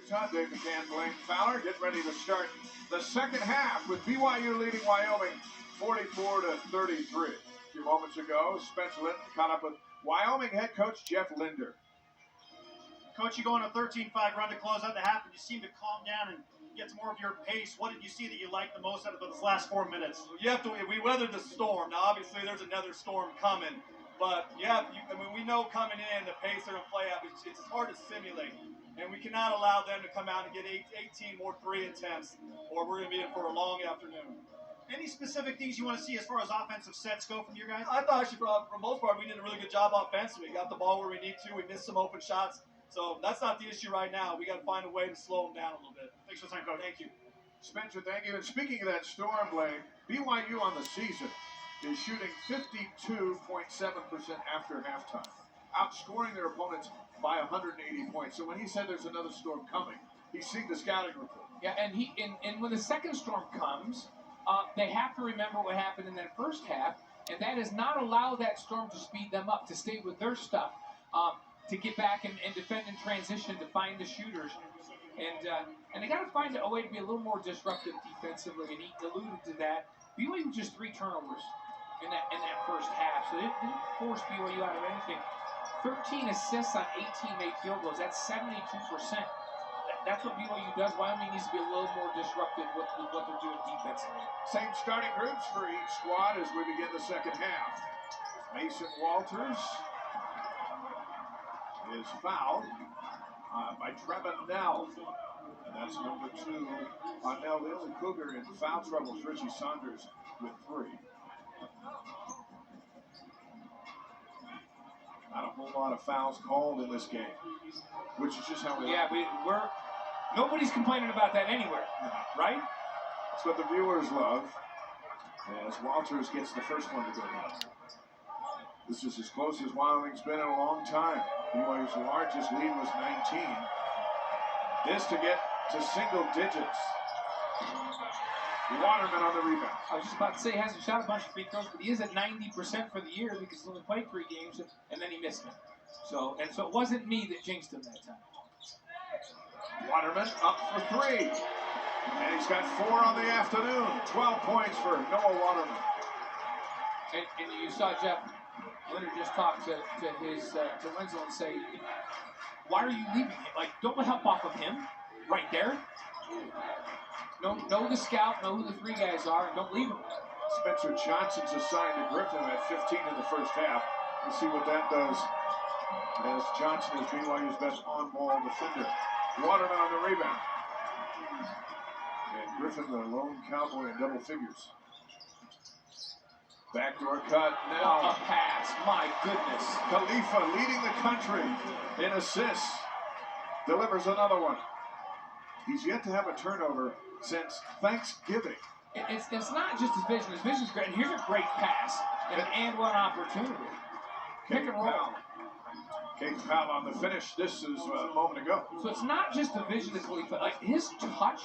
Todd, Dave McCann, Blaine Fowler, getting ready to start the second half with BYU leading Wyoming 44-33. A few moments ago, Spencer Linton caught up with Wyoming head coach Jeff Linder. Coach, you go on a 13-5 run to close out the half, and you seem to calm down and get more of your pace. What did you see that you liked the most out of those last 4 minutes? We weathered the storm. Now, obviously, there's another storm coming. But, we know coming in, the pace they're going to play at, it's hard to simulate. And we cannot allow them to come out and get 18 more 3 attempts, or we're going to be in for a long afternoon. Any specific things you want to see as far as offensive sets go from your guys? I thought, actually, for the most part, we did a really good job offensively. We got the ball where we need to. We missed some open shots. So that's not the issue right now. We got to find a way to slow them down a little bit. Thanks for the time, Coach. Thank you. Spencer, thank you. And speaking of that storm, Blaine, BYU on the season is shooting 52.7% after halftime, outscoring their opponents by 180 points. So when he said there's another storm coming, he's seen the scouting report. Yeah, and when the second storm comes, they have to remember what happened in that first half, and that is not allow that storm to speed them up, to stay with their stuff, to get back and defend in transition, to find the shooters. And they got to find a way to be a little more disruptive defensively, and he alluded to that. BYU just 3 turnovers in that first half, so they didn't force BYU out of anything. 13 assists on 18 made field goals. That's 72%. That's what BYU does. Wyoming needs to be a little more disruptive with what they're doing defensively. Same starting groups for each squad as we begin the second half. Mason Walters is fouled by Trevin Nell. And that's number 2 on Nell. The only Cougar in foul trouble is Richie Saunders with 3. Not a whole lot of fouls called in this game, which is just how we we're nobody's complaining about that anywhere, right? That's what the viewers love. As Walters gets the first one to go down. This is as close as Wyoming's been in a long time. BYU's largest lead was 19. This to get to single digits. Waterman on the rebound. I was just about to say he hasn't shot a bunch of free throws, but he is at 90% for the year because he only played 3 games and then he missed them. So it wasn't me that jinxed him that time. Waterman up for 3. And he's got 4 on the afternoon. 12 points for Noah Waterman. And you saw Jeff Leonard just talk to Wenzel and say, why are you leaving him? Like, don't let help off of him right there. Know the scout, know who the 3 guys are, and don't leave him. Spencer Johnson's assigned to Griffin at 15 in the first half. We'll see what that does, as Johnson is BYU's best on-ball defender. Waterman on the rebound. And Griffin, the lone Cowboy in double figures. Backdoor cut now. A pass, my goodness. Khalifa leading the country in assists. Delivers another one. He's yet to have a turnover since Thanksgiving. It's not just his vision. His vision's great. And here's a great pass and one opportunity. Pick and roll. Caden Powell on the finish. This is a moment ago. So it's not just the vision of Khalifa. Like his touch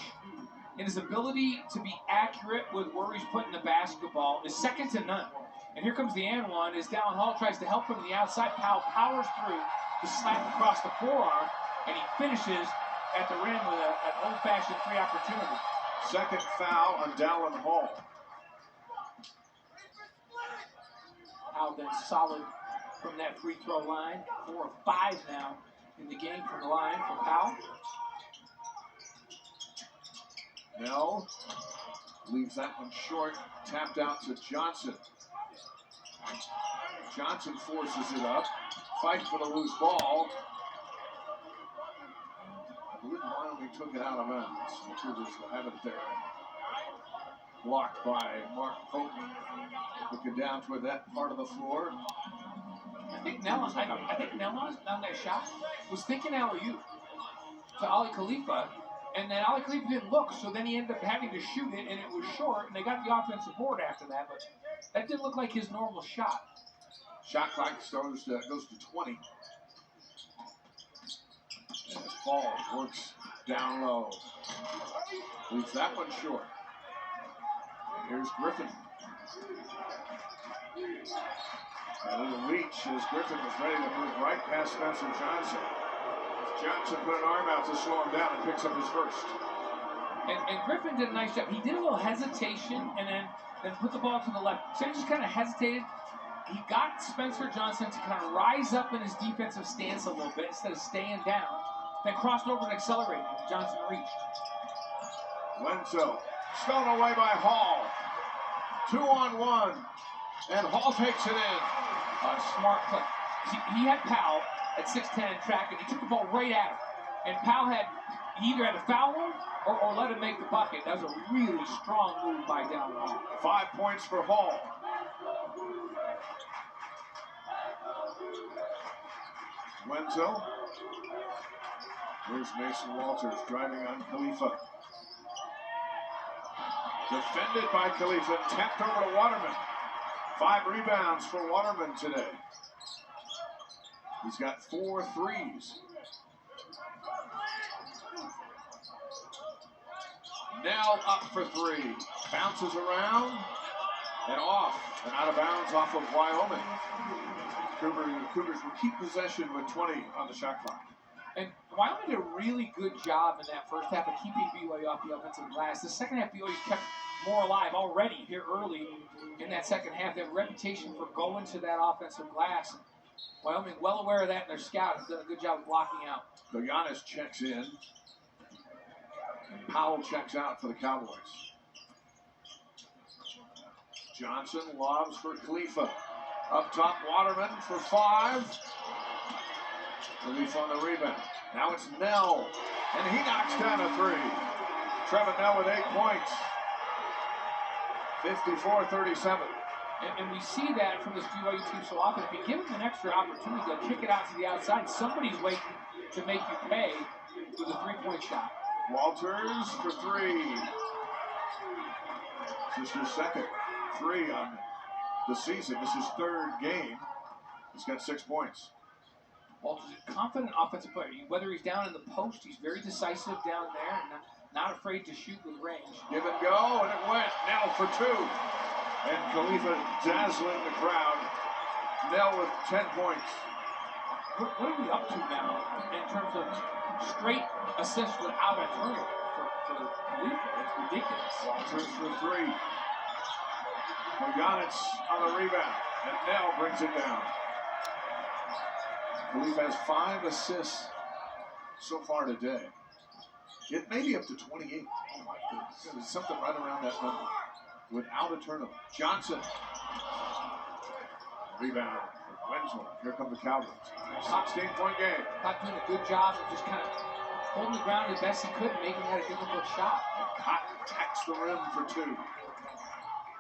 and his ability to be accurate with where he's putting the basketball is second to none. And here comes the and one as Dallin Hall tries to help him on the outside. Powell powers through to slap across the forearm, and he finishes at the rim with an old-fashioned 3 opportunity. Second foul on Dallin Hall. Powell then solid from that free throw line. 4 of 5 now in the game from the line for Powell. Nell leaves that one short. Tapped out to Johnson. Johnson forces it up. Fight for the loose ball. I believe Wyoming took it out of bounds. The Cougars will have it there. Blocked by Mark Houghton. Looking down toward that part of the floor. I think Nell on that shot was thinking alley-oop to Ali Khalifa, and then Ali Khalifa didn't look, so then he ended up having to shoot it, and it was short, and they got the offensive board after that, but that didn't look like his normal shot. Shot clock goes to 20. As Paul works down low. Leaves that one short. And here's Griffin. A little reach as Griffin was ready to move right past Spencer Johnson. Johnson put an arm out to slow him down and picks up his first. And Griffin did a nice job. He did a little hesitation and then put the ball to the left. So he just kind of hesitated. He got Spencer Johnson to kind of rise up in his defensive stance a little bit instead of staying down. Then crossed over and accelerated. Johnson reached. Wenzel stolen away by Hall. 2-on-1. And Hall takes it in. A smart play. He had Powell at 6'10" track, and he took the ball right at him. And Powell he either had to foul him or let him make the bucket. That was a really strong move by Dallin Hall. 5 points for Hall. Wenzel. Here's Mason Walters driving on Khalifa. Defended by Khalifa, tapped over to Waterman. 5 rebounds for Waterman today. He's got 4 threes. Now up for 3. Bounces around and off and out of bounds off of Wyoming. Cougars will keep possession with 20 on the shot clock. And Wyoming did a really good job in that first half of keeping BYU off the offensive glass. The second half, BYU's kept more alive already here early in that second half. They have a reputation for going to that offensive glass. Wyoming well aware of that, and their scout has done a good job of blocking out. So Giannis checks in. And Powell checks out for the Cowboys. Johnson lobs for Khalifa. Up top, Waterman for 5. Khalifa on the rebound. Now it's Nell. And he knocks down a 3. Trevor Nell with 8 points. 54-37. And we see that from this BYU team so often. If you give them an extra opportunity, they'll kick it out to the outside. Somebody's waiting to make you pay with a 3-point shot. Walters for 3. This is his second 3 on the season. This is his 3rd game. He's got 6 points. Walters is a confident offensive player. Whether he's down in the post, he's very decisive down there and not afraid to shoot with range. Give and go, and it went. Nell for 2. And Khalifa dazzling the crowd. Nell with 10 points. What are we up to now in terms of straight assists without a turnover for Khalifa? It's ridiculous. Walters for 3. Giannis on the rebound, and Nell brings it down. Khalifa has 5 assists so far today. It may be up to 28. Oh my goodness. There's something right around that number. Without a turnover. Johnson. Rebound for Wenzel. Here come the Cowboys. 16-point game. Not doing a good job of just kind of holding the ground as best he could and making that a difficult shot. And Cotton tacks the rim for 2.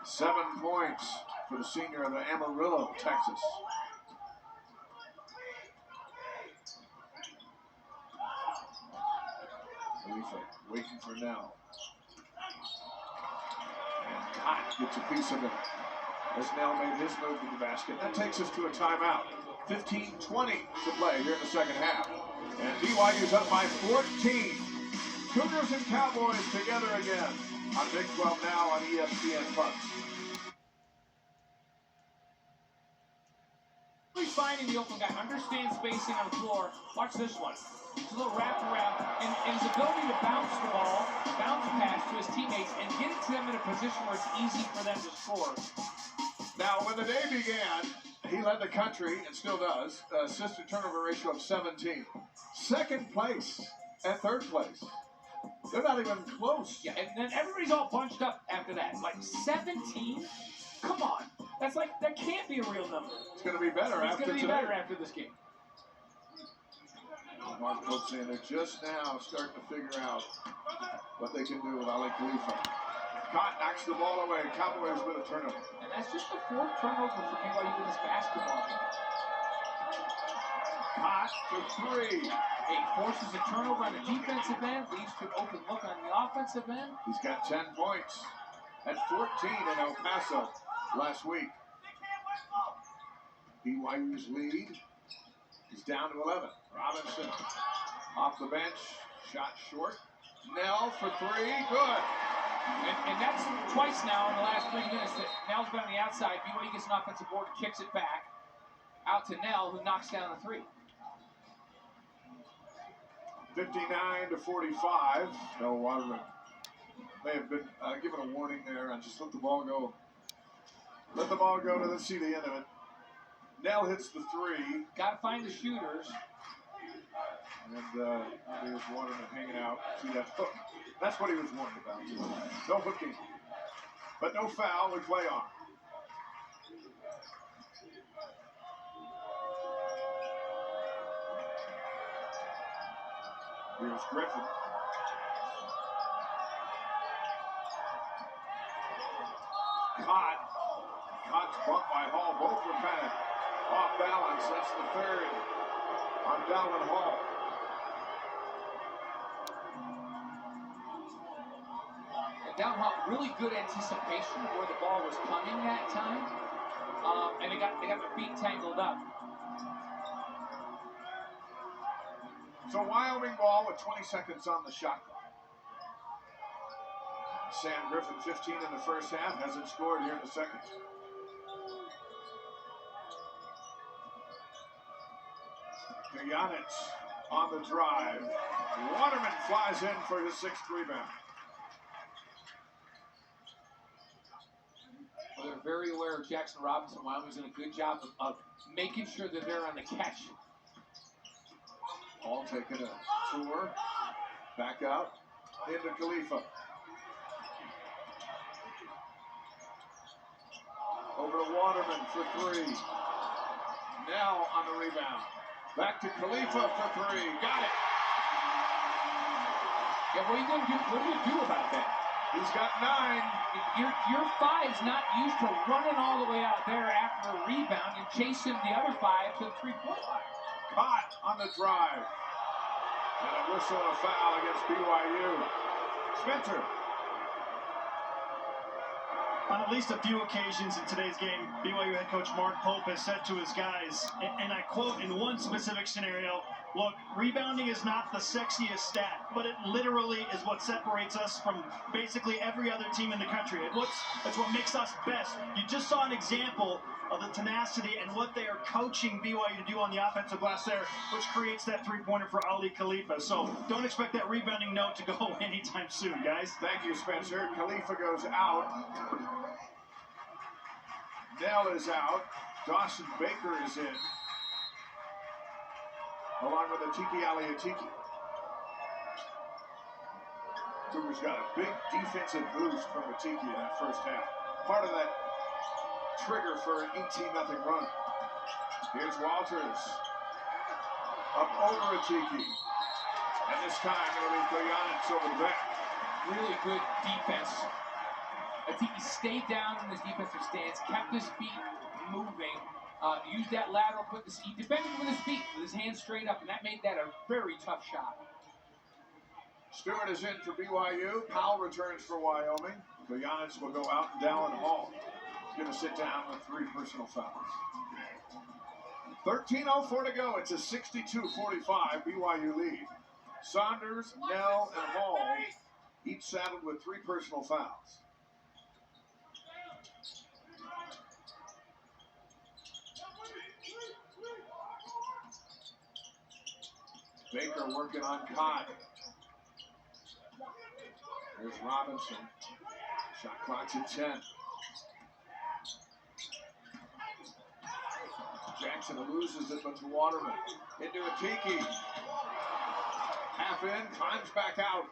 7 points for the senior of the Amarillo, Texas. Khalifa waiting for Nell. And Cotton gets a piece of it as Nell made his move to the basket. That takes us to a timeout. 15-20 to play here in the second half. And BYU's up by 14. Cougars and Cowboys together again on Big 12 Now on ESPN+. He's finding the open guy, understands spacing on the floor. Watch this one. It's a little wraparound, and his ability to bounce the ball, bounce pass to his teammates, and get it to them in a position where it's easy for them to score. Now, when the day began, he led the country, and still does, assist to turnover ratio of 17. Second place and 3rd place. They're not even close. Yeah, and then everybody's all bunched up after that. Like 17? Come on. That can't be a real number. It's going to be better it's after going to be today. better after this game. Mark Pope saying they're just now starting to figure out what they can do with Ali Khalifa. Cott knocks the ball away. Cowboys with a turnover. And that's just the 4th turnover for BYU in this basketball game. Cott for 3. He forces a turnover on the defensive end, leads to an open look on the offensive end. He's got 10 points at 14 in El Paso last week. BYU's lead is down to 11. Robinson off the bench, shot short. Nell for 3, good. And that's twice now in the last 3 minutes that Nell's been on the outside. BYU gets an offensive board, kicks it back out to Nell, who knocks down a 3. 59-45. No, Waterman may have been given a warning there and just let the ball go. Let the ball go to the see the end of it. Nell hits the three. Got to find the shooters. And there's Waterman hanging out. See that hook? That's what he was warned about. No hooking. But no foul. We play on. Here's Griffin. Cott's bumped by Hall. Both were kind of off balance. That's the third on Dalvin Hall. And Dalvin Hall, really good anticipation of where the ball was coming that time. And they got their feet tangled up. So Wyoming ball with 20 seconds on the shot clock. Sam Griffin, 15 in the first half, hasn't scored here in the second. Kajanitz on the drive. Waterman flies in for his sixth rebound. Well, they're very aware of Jackson Robinson. Wyoming's done a good job of making sure that they're on the catch. All taking a tour. Back out into Khalifa. Over to Waterman for three. Now on the rebound. Back to Khalifa for three. Got it. Yeah, what do you do about that? He's got 9. Your five's not used to running all the way out there after a rebound and chasing the other five to the three-point line. Caught on the drive. And a whistle and a foul against BYU. Spencer. On at least a few occasions in today's game, BYU head coach Mark Pope has said to his guys, and I quote in one specific scenario, look, rebounding is not the sexiest stat, but it literally is what separates us from basically every other team in the country. It's what makes us best. You just saw an example of the tenacity and what they are coaching BYU to do on the offensive glass there, which creates that three-pointer for Ali Khalifa. So don't expect that rebounding note to go anytime soon, guys. Thank you, Spencer. Khalifa goes out. Nell is out. Dawson Baker is in. Along with Atiki Aliatiki. Cougars got a big defensive boost from Atiki in that first half. Part of that trigger for an 18-0 run. Here's Walters. Up over Atiki. And this time it'll be Kajanitz over the back. Really good defense. Atiki stayed down in his defensive stance, kept his feet moving, used that lateral, he defended with his feet, with his hands straight up, and that made that a very tough shot. Stewart is in for BYU. Powell returns for Wyoming. Kajanitz will go out, and Dalvin Hall is going to sit down with 3 personal fouls. 13:04 to go. It's a 62-45 BYU lead. Saunders, Nell, and Hall each saddled with 3 personal fouls. Baker working on Cott. There's Robinson. Shot clock's at 10. Jackson loses it, but to Waterman. Into Atiki. Half in, climbs back out.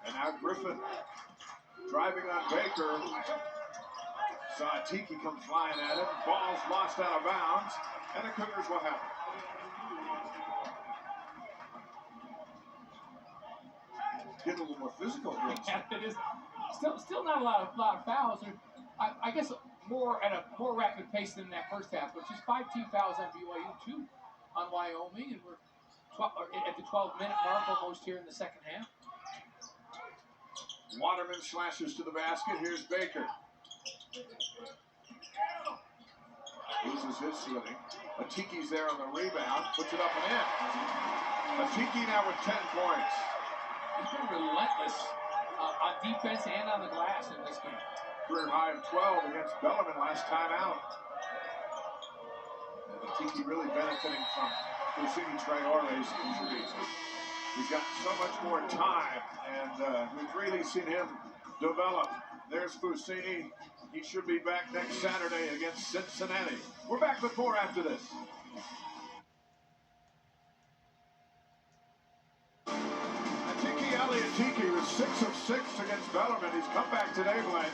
And now Griffin driving on Baker. Saw Atiki come flying at him. Ball's lost out of bounds. And the Cougars will have it. Get a little more physical. Yeah, it is. Still not a lot of fouls. I guess more at a more rapid pace than that first half, but just 5 team fouls on BYU, 2 on Wyoming, and we're at the 12-minute mark almost here in the second half. Waterman slashes to the basket. Here's Baker. Loses his swing. Atiki's there on the rebound. Puts it up and in. Atiki now with 10 points. He's been relentless on defense and on the glass in this game. Career high of 12 against Bellarmine last time out. And Tiki really benefiting from Lucini Traore's injuries. He's got so much more time, and we've really seen him develop. There's Fusini. He should be back next Saturday against Cincinnati. We're back with more after this. Tiki was 6 of 6 against Bellarmine. He's come back today, Glenn,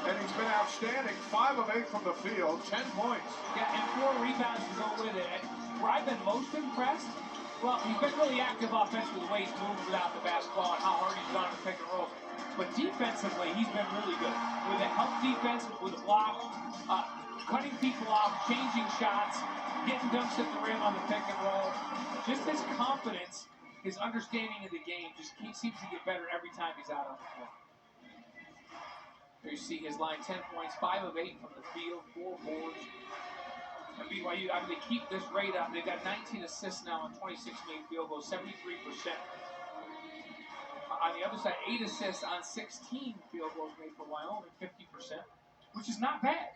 and he's been outstanding. 5 of 8 from the field, 10 points. Yeah, and 4 rebounds to go with it. And where I've been most impressed, well, he's been really active offensively, the way he's moved without the basketball and how hard he's gone to pick and roll. But defensively, he's been really good. With a help defense, with a block, cutting people off, changing shots, getting dunks at the rim on the pick and roll. Just his confidence, his understanding of the game just seems to get better every time he's out on the floor. There you see his line, 10 points, 5 of 8 from the field, 4 boards. And BYU, I mean, they keep this rate up. They've got 19 assists now on 26 made field goals, 73%. On the other side, 8 assists on 16 field goals made for Wyoming, 50%, which is not bad.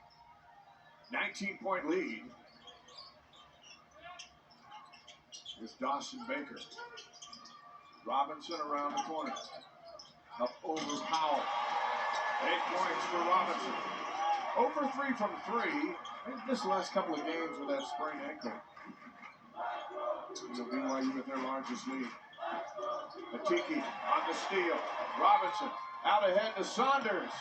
19-point lead. Here's Dawson Baker. Robinson around the corner. Up over Powell. 8 points for Robinson. Over 3 from 3. They've missed the last couple of games with that sprained ankle. It'll be BYU with their largest lead. Atiki on the steal. Robinson out ahead to Saunders.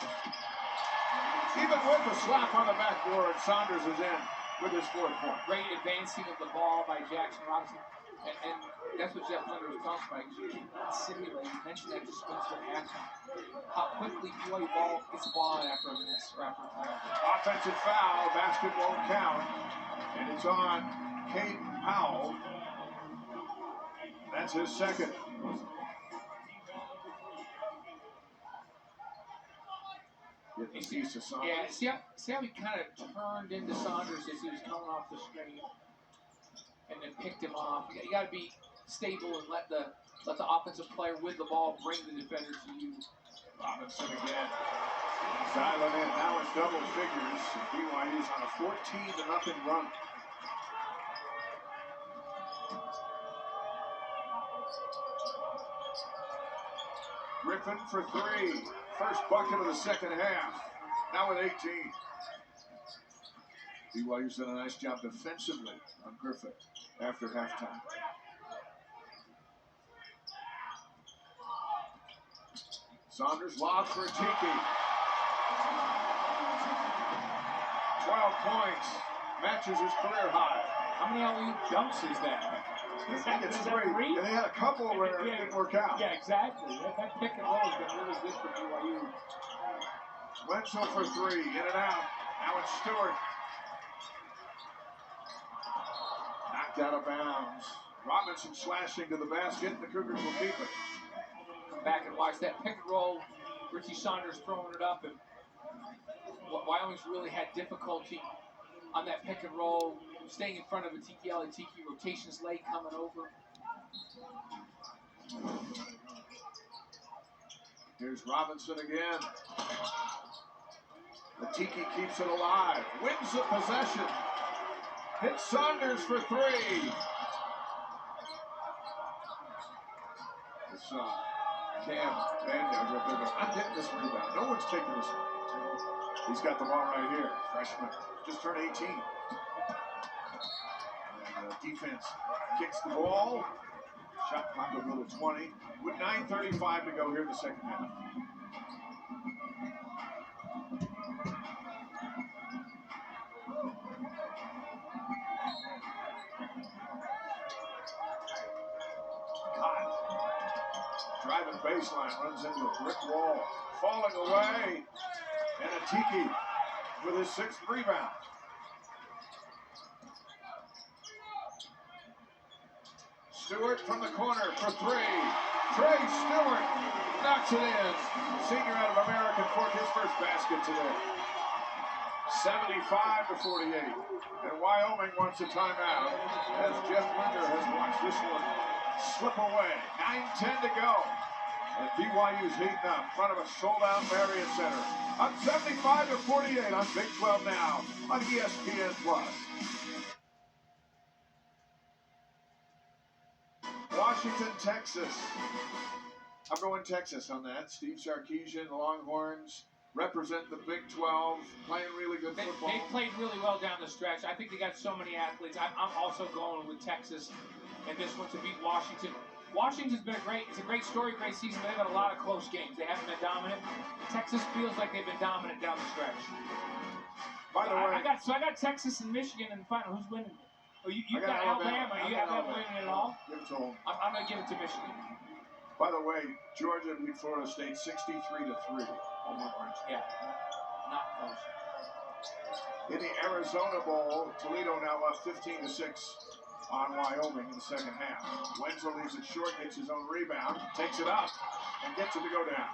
Even with the slap on the backboard, Saunders is in with his 4th point. Great advancing of the ball by Jackson Robinson. And that's what Jeff Linder was talking about. You can simulate. You mentioned that just Spencer action. How quickly BYU ball gets the ball out after a minute. Offensive foul. Basket won't count. And it's on Caden Powell. That's his 2nd. Getting a piece of Saunders. Yeah, see how he kind of turned into Saunders as he was coming off the screen. And then picked him off. You got to be stable and let the offensive player with the ball bring the defender to you. Robinson again. Dialing in. Now it's double figures. BYU's on a 14-0 run. Griffin for 3. First bucket of the second half. Now with 18. BYU's done a nice job defensively on Griffin after halftime. Saunders lobs for Tiki. 12 points. Matches his career high. How many alley-oop dunks is that? I think it's 3. And they had a couple where it didn't work out. Yeah, exactly. That pick and roll has been really good for BYU. Wenzel for 3. In and out. Now it's Stewart. Knocked out of bounds. Robinson slashing to the basket, and the Cougars will keep it. Come back and watch that pick and roll. Richie Saunders throwing it up, and Wyoming's really had difficulty on that pick and roll, staying in front of a Tiki rotations late coming over. Here's Robinson again. The Tiki keeps it alive, wins the possession. Hits Saunders for 3. It's Cam Banyard right there. I'm getting this rebound. No one's taking this one. He's got the ball right here. Freshman just turned 18. And defense kicks the ball. Shot clock will go to 20. With 9:35 to go here in the second half. Driving baseline, runs into a brick wall, falling away, and a Tiki with his 6th rebound. Stewart from the corner for 3. Trey Stewart knocks it in. Senior out of American Fork, his first basket today. 75-48. And Wyoming wants a timeout as Jeff Linder has watched this one slip away. 9:10 to go. And BYU's heating up in front of a sold-out Marriott Center. Up 75-48 on Big 12 now on ESPN+. Washington, Texas. I'm going Texas on that. Steve Sarkisian, the Longhorns, represent the Big 12, playing really good football. They played really well down the stretch. I think they got so many athletes. I'm also going with Texas in this one to beat Washington. Washington's been it's a great story, great season. They've had a lot of close games. They haven't been dominant. Texas feels like they've been dominant down the stretch. By the way, I got Texas and Michigan in the final. Who's winning? Oh, you got Alabama. You have that winning it all? Give it to them. I'm going to give it to Michigan. By the way, Georgia beat Florida State 63-3. Yeah, not close. In the Arizona Bowl, Toledo now up 15-6 on Wyoming in the second half. Wenzel leaves it short, gets his own rebound, takes it up, and gets it to go down.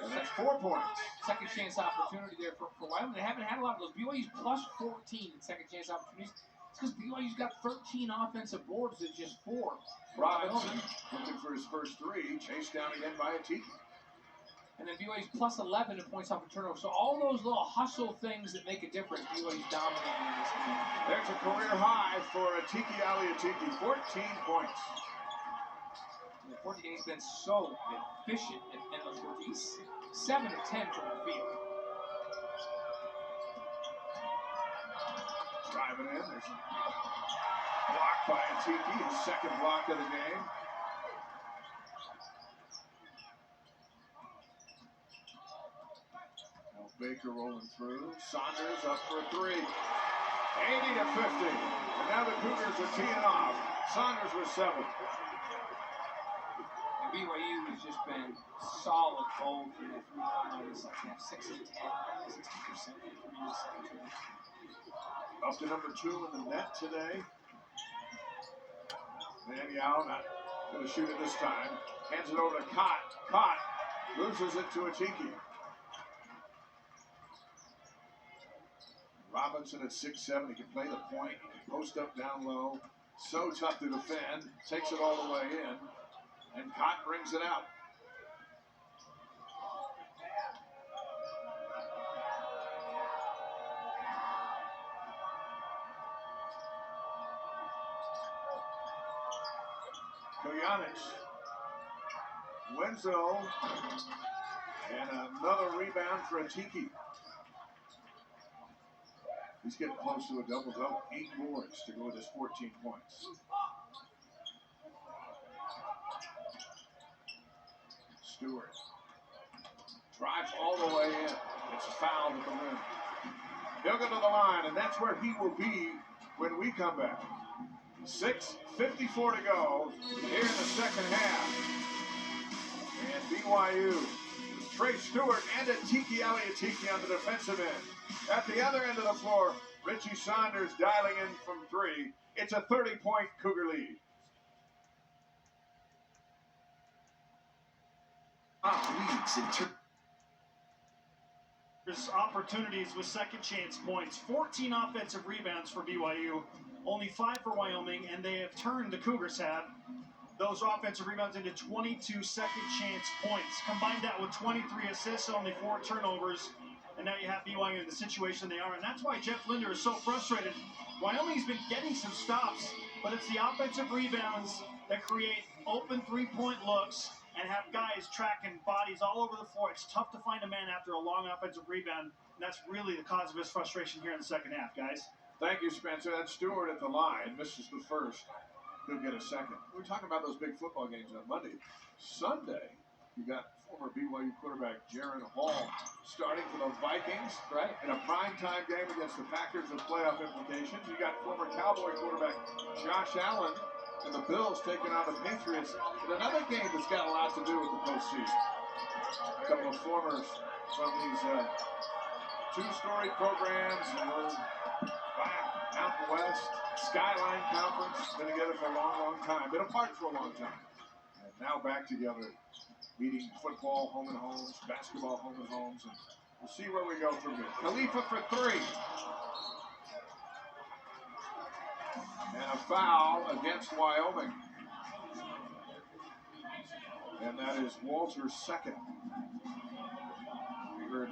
And that's 4 points. Second chance opportunity there for Wyoming. They haven't had a lot of those. BYU's plus 14 in second chance opportunities. It's because BYU's got 13 offensive boards at just 4. Robinson looking for his first 3, chased down again by a Tiki. And then BYU's plus 11 in points off of turnover. So all those little hustle things that make a difference, BYU's dominating in this game. There's a career high for a Tiki Aliatiki, 14 points. And he's been so efficient in those 14. 7 of 10 from the field. Driving in, there's a block by a Tiki, his second block of the game. Baker rolling through. Saunders up for a 3. 80-50. And now the Cougars are teeing off. Saunders with 7. And BYU has just been solid gold for the 3 line. It's like 6 of 10, 60% from the second. Up to number 2 in the net today. And Yao not going to shoot it this time. Hands it over to Cott. Cott loses it to a Tiki. Robinson at 6'7", he can play the point, he can post up down low. So tough to defend, takes it all the way in, and Cott brings it out. Koyanich, Wenzel, and another rebound for a Tiki. He's getting close to a double-double. 8 boards to go with his 14 points. Stewart drives all the way in. It's fouled at the rim. He'll go to the line, and that's where he will be when we come back. 6:54 to go here in the second half. And BYU, Trey Stewart and a Tiki Aliatiki on the defensive end. At the other end of the floor, Richie Saunders dialing in from 3. It's a 30-point Cougar lead. There's opportunities with second chance points. 14 offensive rebounds for BYU, only 5 for Wyoming, and they have turned, the Cougars have, those offensive rebounds into 22 second chance points. Combine that with 23 assists, only 4 turnovers, and now you have BYU in the situation they are. And that's why Jeff Linder is so frustrated. Wyoming's been getting some stops, but it's the offensive rebounds that create open three-point looks and have guys tracking bodies all over the floor. It's tough to find a man after a long offensive rebound, and that's really the cause of his frustration here in the second half, guys. Thank you, Spencer. That's Stewart at the line. Misses the first. He'll get a second. We're talking about those big football games on Monday. Sunday, you got former BYU quarterback Jaron Hall starting for the Vikings, right, in a primetime game against the Packers with playoff implications. You got former Cowboy quarterback Josh Allen and the Bills taking on the Patriots in another game that's got a lot to do with the postseason. A couple of formers from these two-story programs, Mountain West, Skyline Conference, been together for a long, long time, been apart for a long time. And now back together, meeting football, home and homes, basketball, home and homes, and we'll see where we go from here. Khalifa for 3. And a foul against Wyoming. And that is Walter's second. We heard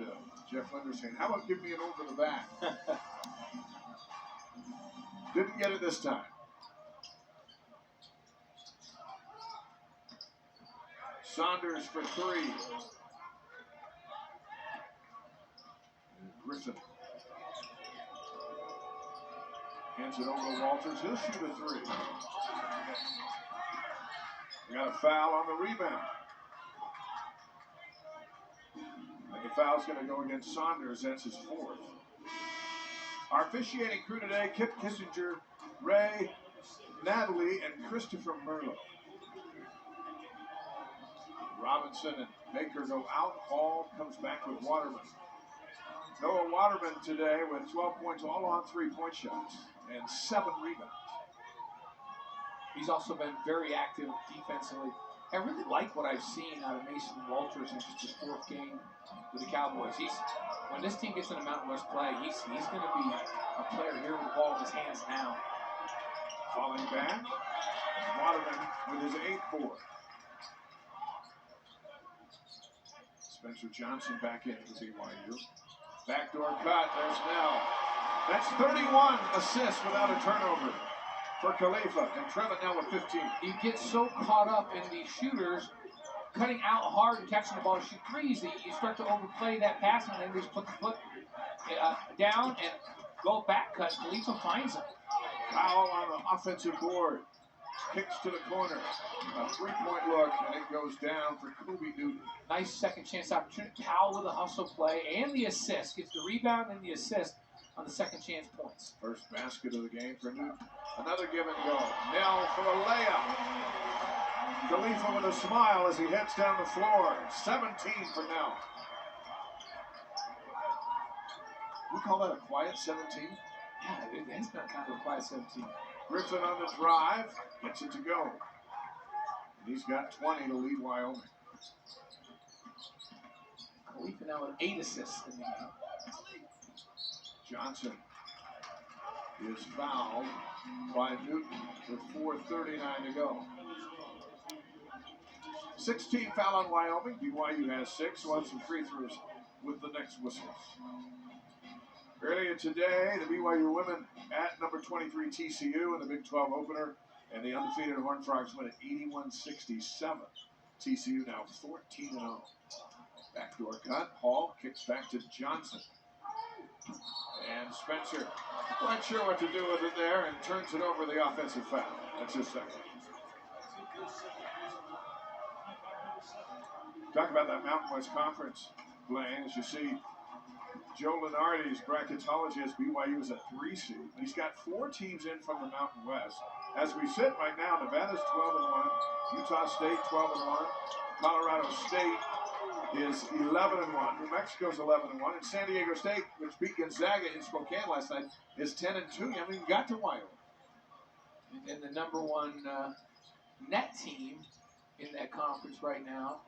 Jeff Linder saying, how about give me an over the back? Didn't get it this time. Saunders for three. Griffin hands it over to Walters. He'll shoot a three. We got a foul on the rebound. And the foul's going to go against Saunders. That's his fourth. Our officiating crew today, Kip Kissinger, Ray, Natalie, and Christopher Merlo. Robinson and Baker go out. Hall comes back with Waterman. Noah Waterman today with 12 points, all on three-point shots, and 7 rebounds. He's also been very active defensively. I really like what I've seen out of Mason Walters in just his fourth game with the Cowboys. When this team gets in a Mountain West play, he's going to be a player here with the ball in his hands now. Falling back, Waterman with his 8th board. Spencer Johnson back in for BYU. Backdoor cut, there's Nell. That's 31 assists without a turnover for Khalifa, and Trevor Nell with 15. He gets so caught up in these shooters cutting out hard and catching the ball to shoot threes that you start to overplay that pass, and then just put the foot down and go back cut. Khalifa finds him. Foul on the offensive board. Kicks to the corner. A three-point look, and it goes down for Kobe Newton. Nice second chance opportunity. Powell with a hustle play and the assist. Gets the rebound and the assist on the second chance points. First basket of the game for Newton. Another give and go. Nell for a layup. Khalifa with a smile as he heads down the floor. 17 for Nell. We call that a quiet 17? Yeah, it has been kind of a quiet 17. Griffin on the drive. Gets it to go. And he's got 20 to lead Wyoming. Khalifa now with 8 assists in the game. Johnson is fouled by Newton with 4:39 to go. 16 foul on Wyoming. BYU has 6. We'll have some free throws with the next whistles. Earlier today, the BYU women at number 23 TCU in the Big 12 opener, and the undefeated Horned Frogs win at 81-67. TCU now 14-0. Backdoor cut. Hall kicks back to Johnson. And Spencer, not sure what to do with it there, and turns it over the offensive foul. That's his second. Talk about that Mountain West Conference, Blaine. As you see, Joe Lenardi's bracketology has BYU as a 3 seed. He's got 4 teams in from the Mountain West. As we sit right now, Nevada's 12-1, Utah State 12-1, Colorado State is 11-1, New Mexico's 11-1, and San Diego State, which beat Gonzaga in Spokane last night, is 10-2. You haven't even got to Wyoming. And the number 1 net team in that conference right now.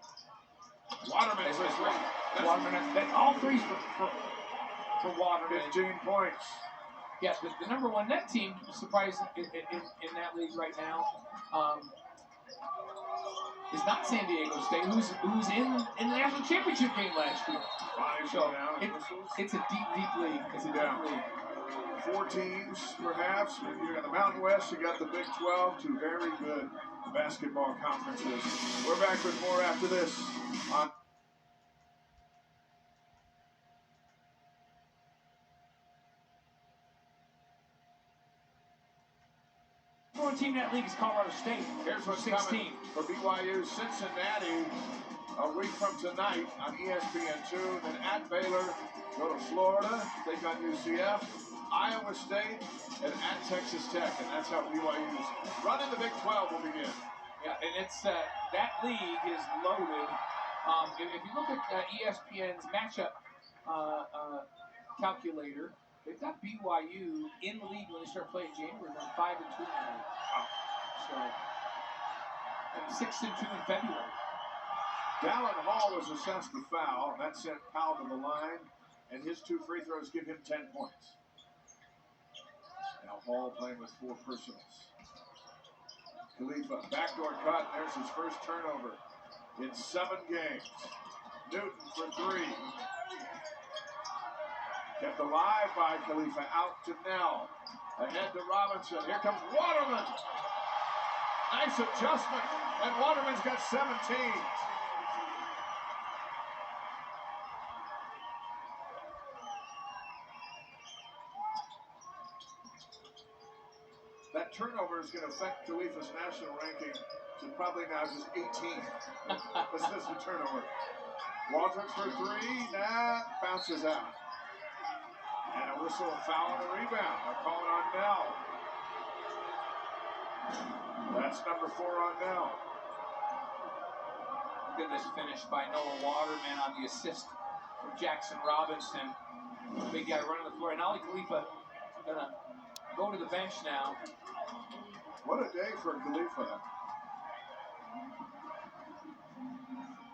Waterman for 3. Waterman, all threes for Waterman. 15 points. Yeah, the number 1 net team, surprising in that league right now, is not San Diego State, who's in the national championship game last year. 5 So down. it's a deep league. It's a deep league. 4 teams, perhaps. You got the Mountain West, you got the Big 12, 2 very good basketball conferences. We're back with more after this on Number 1 team in that league is Colorado State. Here's what's 16. coming for BYU. Cincinnati a week from tonight on ESPN2. Then at Baylor, go to Florida, take on UCF, Iowa State, and at Texas Tech. And that's how BYU's run in the Big 12 will begin. Yeah, and it's that league is loaded. If you look at ESPN's matchup calculator, they've got BYU in the league when they start playing January. They're 5-2 in the league. Wow. So, and 6-2 in February. Dallin Hall was assessed the foul. That sent Powell to the line, and his 2 free throws give him 10 points. Now Hall playing with 4 personals. Khalifa, backdoor cut. There's his first turnover in 7 games. Newton for 3. Kept alive by Khalifa. Out to Nell. Ahead to Robinson. Here comes Waterman. Nice adjustment. And Waterman's got 17. turnover is going to affect Khalifa's national ranking to probably now just 18. Assisted turnover. Walters for three. Nah, bounces out. And a whistle, a foul, and a rebound. They're calling on Nell. That's number 4 on Nell. Look at this finish by Noah Waterman on the assist for Jackson Robinson. Big guy running the floor. And Ali Khalifa gonna go to the bench now. What a day for Khalifa.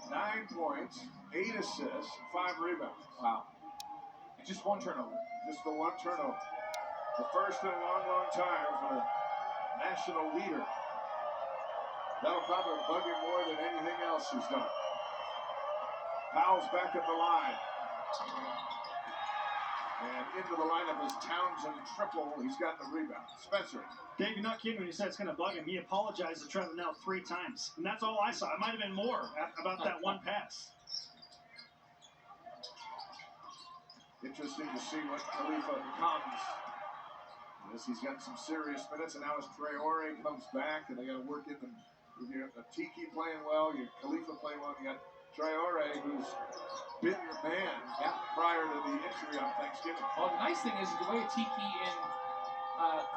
9 points, 8 assists, 5 rebounds. Wow. And just one turnover. Just the one turnover. The first in a long, long time for the national leader. That'll probably bug him more than anything else he's done. Powell's back at the line. And into the lineup is Townsend triple. He's got the rebound. Spencer. Dave, you're not kidding when you said it's going to bug him. He apologized to Trevor Nell 3 times. And that's all I saw. It might have been more about that one pass. Interesting to see what Khalifa becomes. Yes, he's got some serious minutes, and now as Traore comes back, and they got to work in the. You got Tiki playing well, you Khalifa playing well, you got Traore, who's been your man prior to the injury on Thanksgiving. Well, the nice thing is the way Tiki and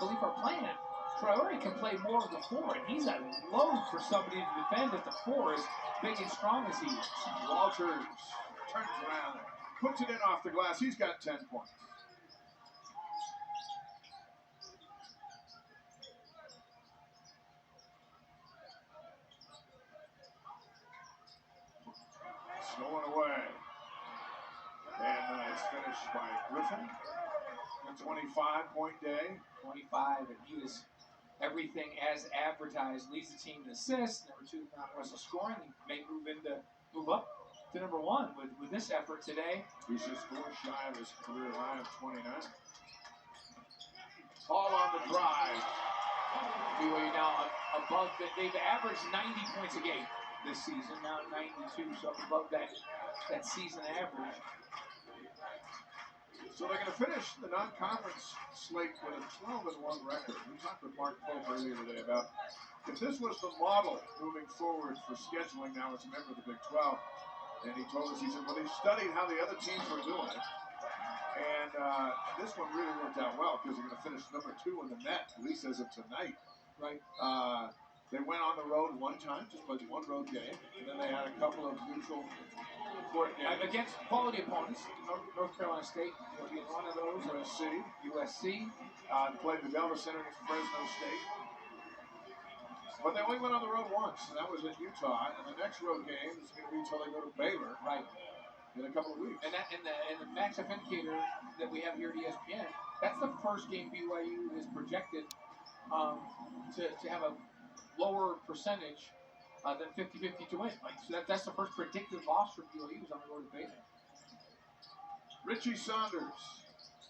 Khalifa are playing it, Traore can play more of the 4, and he's a load for somebody to defend at the 4 as big and strong as he is. Walters turns around, puts it in off the glass. He's got 10 points. Snowing away. And it's finished by Griffin. A 25-point day. 25, and he is everything as advertised. Leads the team in assists. Number 2, Mount Russell scoring. He may move up to number 1 with this effort today. He's just 4 shy of his career high of 29. All on the drive. BYU now above that. They've averaged 90 points a game this season. Now 92, so above that season average. So they're going to finish the non-conference slate with a 12-1 record. We talked with Mark Pope earlier today about if this was the model moving forward for scheduling now as a member of the Big 12. And he told us, he said, well, they studied how the other teams were doing it. And this one really worked out well because they're going to finish number 2 in the net, at least as of tonight. Right. They went on the road one time, just played 1 road game, and then they had a couple of neutral court games. Against quality opponents. North Carolina State will be one of those. USC. Played the Delta Center against Fresno State. But they only went on the road once, and that was at Utah. And the next road game is going to be until they go to Baylor. Right. In a couple of weeks. And that in the matchup indicator that we have here at ESPN, that's the first game BYU is projected to have a lower percentage than 50-50 to win. So that's the first predicted loss for BYU is on the road to Baylor. Richie Saunders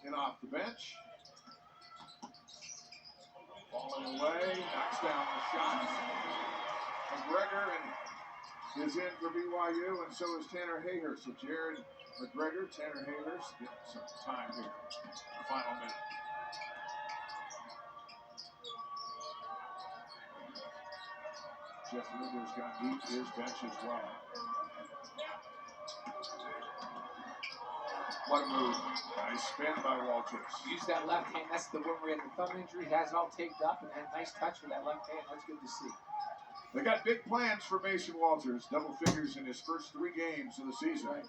in off the bench. Falling away, knocks down the shot. McGregor is in for BYU, and so is Tanner Hayhurst. So Jared McGregor, Tanner Hayhurst get some time here. The final minute. Jeff Linder's got deep his bench as well. What a move. Nice spin by Walters. Use that left hand. That's the one where he had the thumb injury. Has it all taped up and had a nice touch with that left hand. That's good to see. They got big plans for Mason Walters. Double figures in his first 3 games of the season. Right.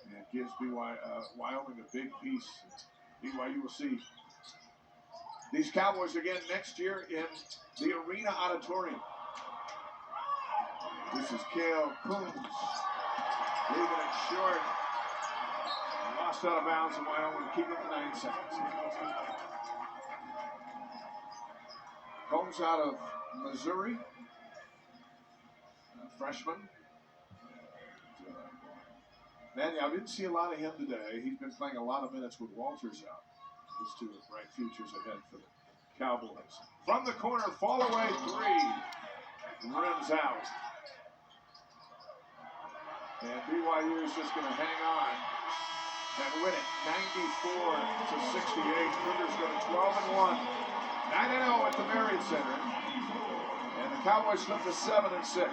And it gives Wyoming a big piece. BYU will see these Cowboys again next year in the Arena Auditorium. This is Cale Coombs leaving it short. Lost out of bounds, and Wyoming keep it to 9 seconds. Combs out of Missouri, freshman. Man, I didn't see a lot of him today. He's been playing a lot of minutes with Walters out. These 2 are bright futures ahead for the Cowboys. From the corner, fall away 3. Rims out. And BYU is just going to hang on and win it 94-68. Cougars go to 12-1, 9-0 at the Marriott Center, and the Cowboys flip to 7-6.